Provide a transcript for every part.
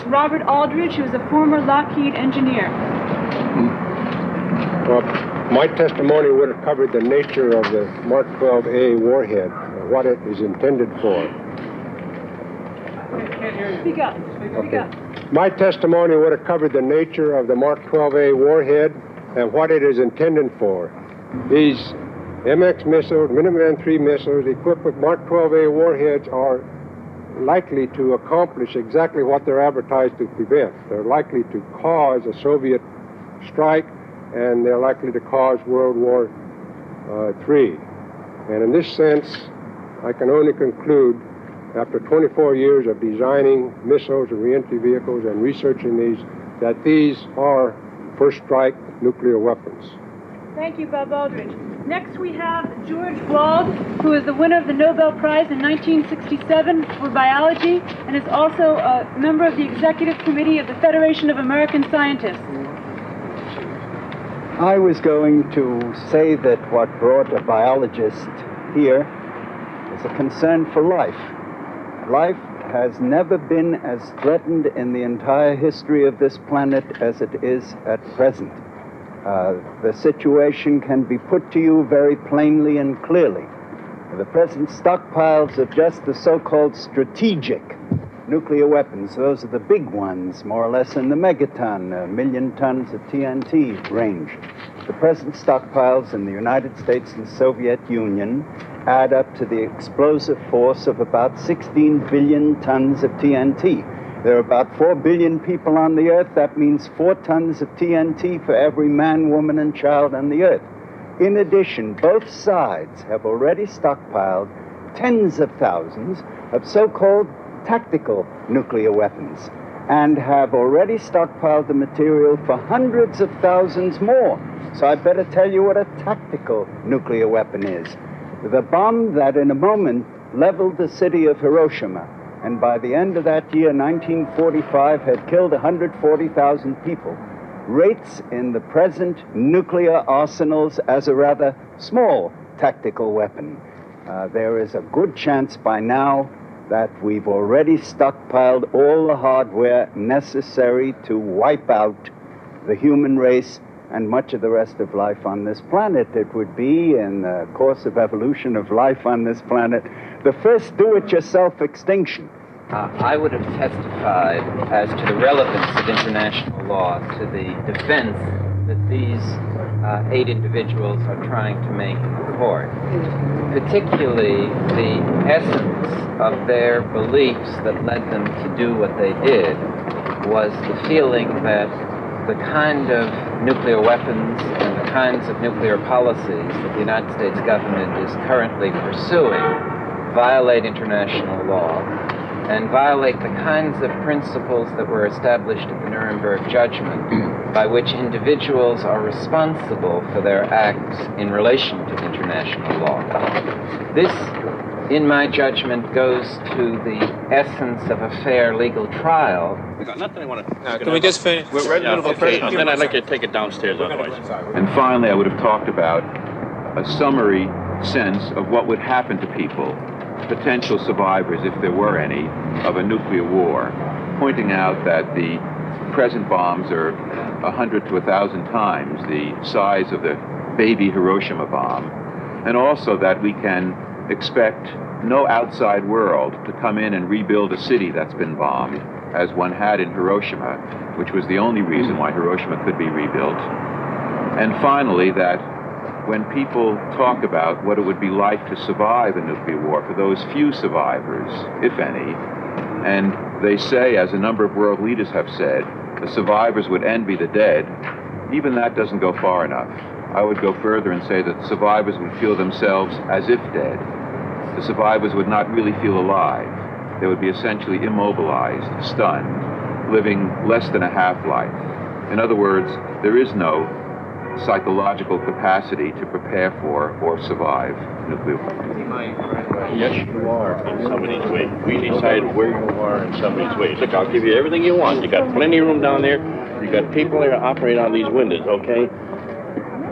Robert Aldridge, who is a former Lockheed engineer. Well, my testimony would have covered the nature of the Mark 12A warhead, what it is intended for. Speak up. Speak up. My testimony would have covered the nature of the Mark 12A warhead and what it is intended for. These MX missiles, Minuteman III missiles equipped with Mark 12A warheads are likely to accomplish exactly what they're advertised to prevent. They're likely to cause a Soviet strike, and they're likely to cause World War III. And in this sense, I can only conclude, after 24 years of designing missiles and reentry vehicles and researching these, that these are first-strike nuclear weapons. Thank you, Bob Aldridge. Next we have George Wald, who is the winner of the Nobel Prize in 1967 for biology and is also a member of the Executive Committee of the Federation of American Scientists. I was going to say that what brought a biologist here is a concern for life. Life has never been as threatened in the entire history of this planet as it is at present. The situation can be put to you very plainly and clearly. The present stockpiles of just the so-called strategic nuclear weapons, those are the big ones, more or less in the megaton, 1 million tons of TNT range. The present stockpiles in the United States and Soviet Union add up to the explosive force of about 16 billion tons of TNT. There are about 4 billion people on the Earth. That means 4 tons of TNT for every man, woman, and child on the Earth. In addition, both sides have already stockpiled tens of thousands of so-called tactical nuclear weapons and have already stockpiled the material for hundreds of thousands more. So I better tell you what a tactical nuclear weapon is. The bomb that in a moment leveled the city of Hiroshima, and by the end of that year, 1945, had killed 140,000 people, rates in the present nuclear arsenals as a rather small tactical weapon. There is a good chance by now that we've already stockpiled all the hardware necessary to wipe out the human race and much of the rest of life on this planet. It would be, in the course of evolution of life on this planet, the first do-it-yourself extinction. I would have testified as to the relevance of international law to the defense that these 8 individuals are trying to make in the court. Particularly the essence of their beliefs that led them to do what they did was the feeling that the kind of nuclear weapons and the kinds of nuclear policies that the United States government is currently pursuing violate international law and violate the kinds of principles that were established at the Nuremberg judgment by which individuals are responsible for their acts in relation to international law. This, in my judgment, goes to the essence of a fair legal trial. I got nothing I want to... Can we just finish? We're right in the middle of a first, and then I'd like to take it downstairs otherwise. And finally, I would have talked about a summary sense of what would happen to people, potential survivors, if there were any, of a nuclear war, pointing out that the present bombs are 100 to 1,000 times the size of the baby Hiroshima bomb, and also that we can expect no outside world to come in and rebuild a city that's been bombed, as one had in Hiroshima, which was the only reason why Hiroshima could be rebuilt. And finally, that when people talk about what it would be like to survive a nuclear war for those few survivors, if any, and they say, as a number of world leaders have said, the survivors would envy the dead, even that doesn't go far enough. I would go further and say that the survivors would feel themselves as if dead. The survivors would not really feel alive. They would be essentially immobilized, stunned, living less than a half-life. In other words, there is no psychological capacity to prepare for or survive nuclear weapons. Yes, you are in somebody's way. We decide where you are in somebody's way. Look, I'll give you everything you want. You got plenty of room down there. You got people there to operate on these windows, okay?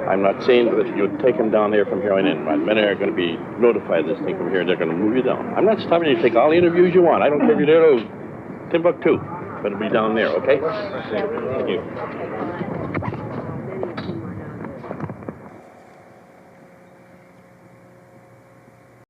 I'm not saying that you take them down there from here on in. My men are going to be notified of this thing from here, and they're going to move you down. I'm not stopping you to take all the interviews you want. I don't care if you're there to Timbuktu. But it'll be down there, okay? Thank you.